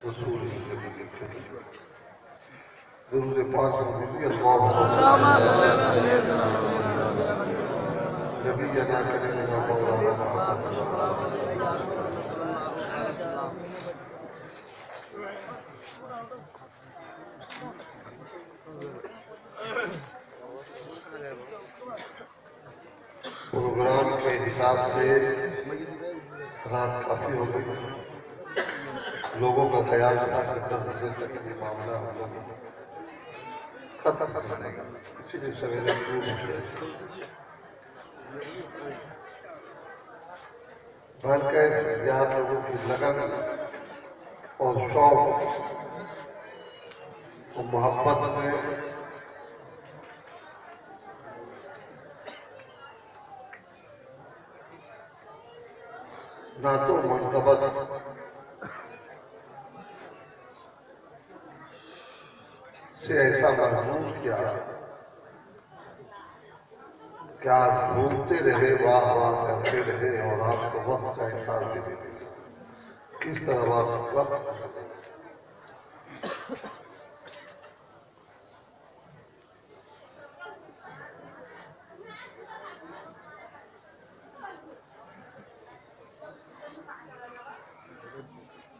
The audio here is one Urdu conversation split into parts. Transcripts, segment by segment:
رسول درود پاک نبی اللہم صلی علی سیدنا نبینا کریمنا مولانا پروگرام کے حساب سے رات کافی ہو گئی، لوگوں کا خیال تھا کہ 10 بجے تک یہ معاملہ ہم لوگ ختم کرنے گا، اسی لیے سویرے شروع کیا۔ بلکہ یہاں لوگوں کی لگن اور شوق اور محبت میں نہ تو منتبت سے ایسا محسوس کیا کہ آپ گھومتے رہے، واہ واہ کرتے رہے اور آپ کو وقت کا احساس بھی دے دیا کس طرح آپ وقت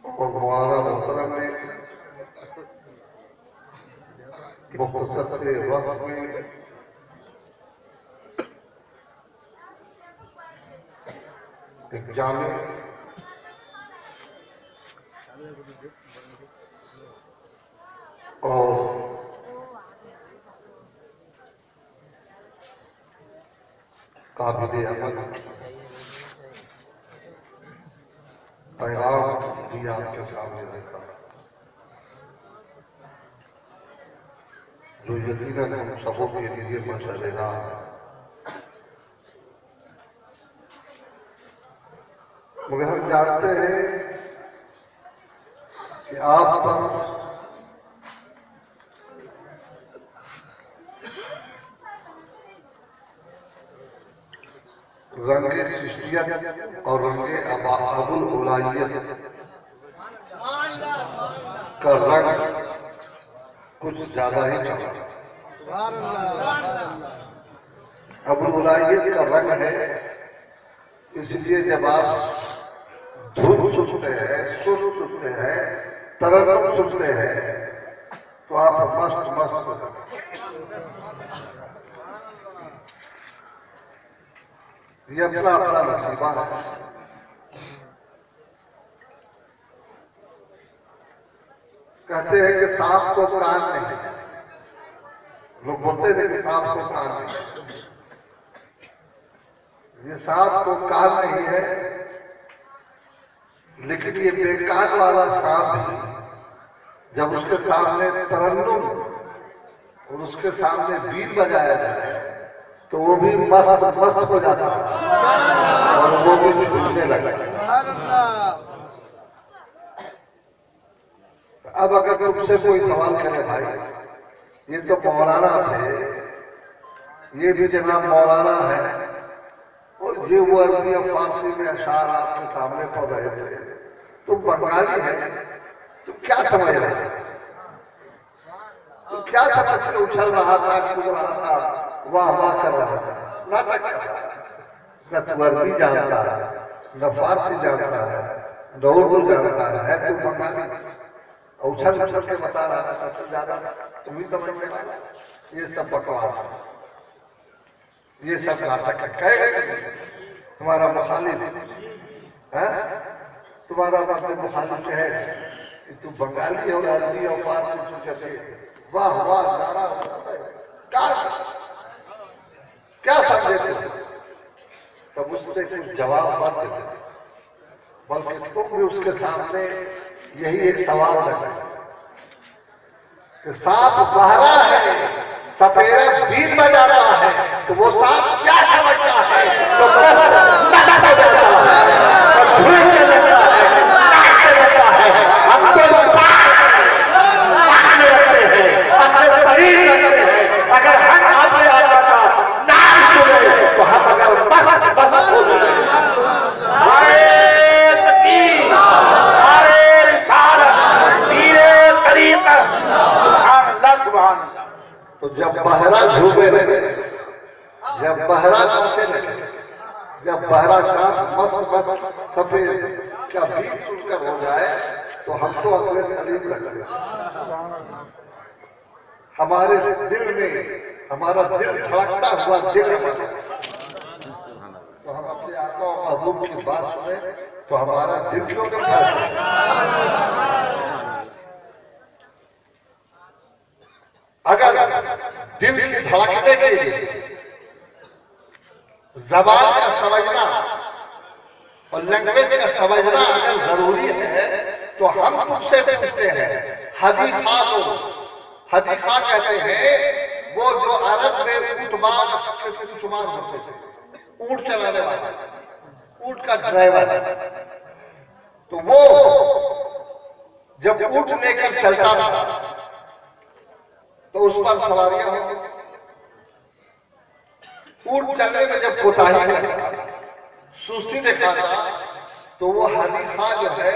اور مولانا محترم نے مختصر سے وقت میں ایک جامع اور قابل عمل پیغام بھی آپ کے سامنے رکھا جو یقیناً ہم سبوں کے لیے مشعل راہ ہے، مگر ہم جانتے ہیں کہ آپ پر رنگ چشتیت اور رنگ ابوالعلائیت کا رنگ کچھ زیادہ ہی چڑھا۔ ابوالعلائیت کا رنگ ہے، اس لیے جب آپ دھن سنتے ہیں، سر سنتے ہیں، ترنم سنتے ہیں تو آپ مست مست ہو جاتے ہیں۔ یہ اپنا اپنا نصیبہ ہے۔ کہتے ہیں کہ سانپ کو کان نہیں، لوگ بولتے ہیں کہ سانپ کو کان نہیں، یہ سانپ کو کان نہیں ہے، لیکن یہ بے کان والا سانپ بھی جب اس کے سامنے ترنم اور اس کے سامنے بیت بجایا جائے تو وہ بھی مست مست ہو جاتا ہے اور وہ بھی جھومنے لگتا ہے۔ اب اگر تم سے کوئی سوال کرے بھائی یہ تو مولانا تھے، یہ بھی جناب مولانا ہے اور یہ وہ عربی اور فارسی میں اشعار آپ کے سامنے پڑھ رہے تھے، تم بنگالی ہے، تم کیا سمجھ رہے تھے؟ تم کیا سمجھ کے اچھل رہا تھا، کود رہا تھا، واہ واہ کر رہا تھا؟ ناٹک کر رہا تھا۔ نہ تو عربی جانتا ہے، نہ فارسی جانتا ہے، نہ اردو جانتا ہے، تو بنگالی اچھل اچھل کے بتا رہا تھا، سب سے زیادہ تم ہی سمجھنے والا۔ یہ سب بکواس ہے، یہ سب ناٹک ہے۔ کہے گا کہ تمہارا مخالف ہے، تمہارا مخالف ہے کہ تم بنگالی اور عربی اور فارسی سن کے واہ واہ نعرہ ہوتا ہے، کیا سمجھے تھے؟ تب اس سے کچھ جواب مت دیتے، بلکہ تم بھی اس کے سامنے یہی ایک سوال رکھا کہ سانپ بہرا ہے، سپیرا بیت بجاتا ہے، تو وہ سانپ کیا سمجھتا ہے؟ تو بس نشہ ہو جاتا ہے اور جھولتے لگتا ہے، ناچتے لگتا ہے۔ ہم تو سانپ آنے رکھتے ہیں، اپنے شریر رکھتے ہیں۔ اگر ہم آتے آتا کا نام سنے تو ہم اگر بس بس ہو جائے۔ نعرہ تکبیر، نعرہ رسالت، جب بہرا جھومے لگے، جب بہرا ناچے لگے، جب بہرا شام مست سفید کیا بیٹ سن کر ہو جائے تو ہم تو اپنے سلیم لگتے ہیں۔ ہمارے دل میں ہمارا دل دھڑکتا ہوا دل ہمارا، تو ہم اپنے آقا و محبوب کی بات سنیں تو ہمارا دل کیوں نہیں دھڑکتا؟ اگر دل کی دھڑکنے کے لیے زبان کا سمجھنا اور لینگویج کا سمجھنا اگر ضروری ہے تو ہم تم سے پوچھتے ہیں، حدیقہ کو حدیقہ کہتے ہیں وہ جو عرب میں اونٹمان کے کشمان ہوتے تھے، اونٹ چلانے والا، اونٹ کا ڈرائیور، تو وہ جب اونٹ لے کر چلتا تھا تو اس پر سواریاں ہوتی، اونٹ چلنے میں جب کوتاہی کرتا، سستی دکھاتا تو وہ حدیقہ جو ہے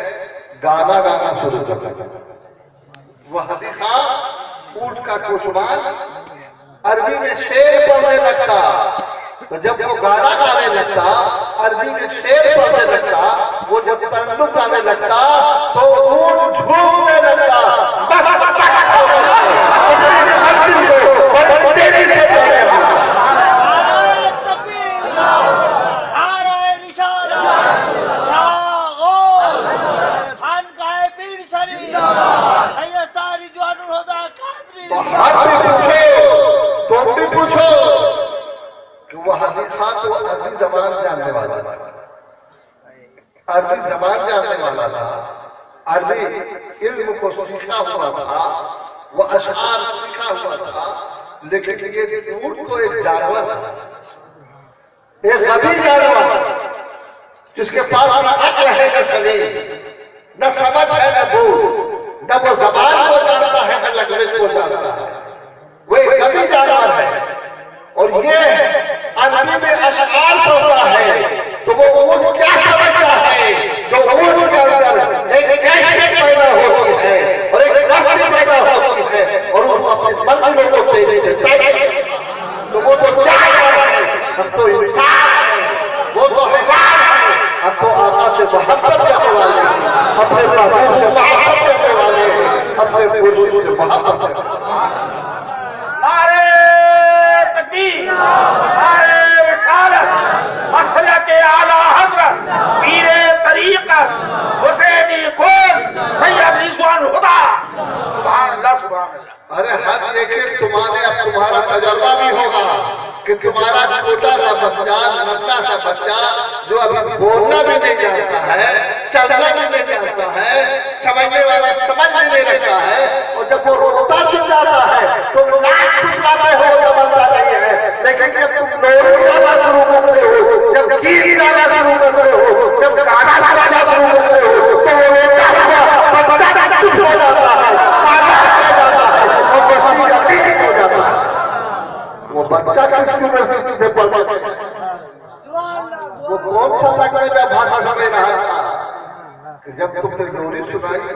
گانا گانا شروع کرتا تھا۔ وہ حدیقہ اونٹ کا کوچمان عربی میں شعر پڑھنے لگتا، تو جب وہ گانا گانے لگتا، عربی میں شعر پڑھنے لگتا، وہ جب ترنم گانے لگتا تو اونٹ جھومنے لگتا، بس تیری سے تم بھی پوچھو کہ وہ حدیقہ تو عربی زبان جاننے والا تھا، عربی زبان جاننے والا تھا، عربی علم کو سیکھا ہوا تھا، وہ اشعار سیکھا ہوا تھا، لیکن یہ اونٹ تو ایک جانور تھا، ایک غبی جانور جس کے پاس نہ عقل ہے نہ سلیم، نہ سمجھ ہے نہ بول، نہ وہ زبان کو جانتا ہے نہ لینگویج کو جانتا ہے، وہ ایک غبی جانور ہے، اور یہ عربی میں اشعار پڑھتا ہے تو وہ اونٹ کیا سمجھتا ہے؟ جو اونٹ کے اندر ایک کیفیت پیدا ہوتی ہے اور ایک مستی پیدا ہوتی ہے اور اس کو اپنے منزلوں کو تیزی سے طے کرتا ہے، تو وہ تو جانور ہے، ہم تو انسان ہیں، وہ تو حیوان ہے، ہم تو آقا سے محبت کرنے والے ہیں، اپنے محبوب سے محبت کرنے والے ہیں، اپنے مرشد سے محبت کرنے والے ہیں۔ نعرہ تکبیر، نعرہ رسالت، مسلک اعلیٰ حضرت پیر طریقت حسینی قول سید رضوان الہدیٰ، سبحان اللہ سبحان اللہ۔ ارے حد یہ کہ تمہارا تجربہ بھی ہوگا کہ تمہارا چھوٹا سا بچہ، ننھا سا بچہ جو ابھی بولنا بھی نہیں جانتا ہے، چلنا بھی نہیں جانتا ہے، سمجھنے والا سمجھ بھی نہیں رکھتا ہے، اور جب وہ روتا چل جاتا ہے تو ناک پھسلاتے ہو یا بنتا نہیں ہے، لیکن جب تم لوری جانا شروع کرتے ہو، جب گیت جانا شروع کرتے ہو، جب گانا گانا شروع کرتے ہو تو وہ روتا ہوا بچہ چپ ہو جاتا ہے، وہ بچہ کس یونیورسٹی سے پڑھتا ہے، وہ کون سا لینگویج بھاشا سمجھ رہا تھا کہ جب تم نے لوری سنائی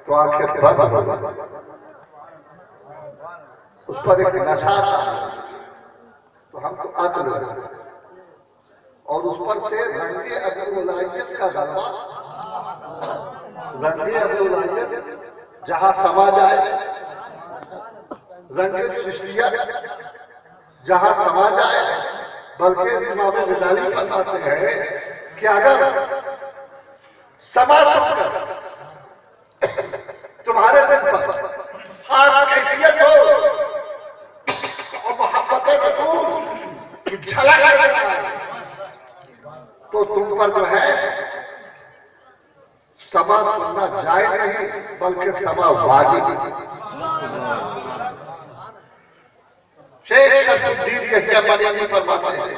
تو آنکھیں بند ہو گئی، اس پر ایک نشہ تھا، تو ہم تو عقل ہیں، اور اس پر سے رنگ ابو العیت کا غلبہ، رنگ ابو العیت جہاں سما جائے، رنگ چشتیہ جہاں سما جائے، بلکہ امام غزالی فرماتے ہیں کہ اگر سما سن کر تمہارے دل پر خاص کیفیت ہو اور محبت رسول کی جھلک نظر آئے تو تم پر جو ہے سما سننا جائز نہیں بلکہ سما واجب ہے۔ شیخ شمس الدین یحییٰ بنانی فرماتے ہیں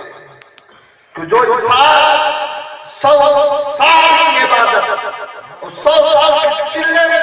کہ جو انسان 100 سال کی عبادت اور 100 سال کے چلنے میں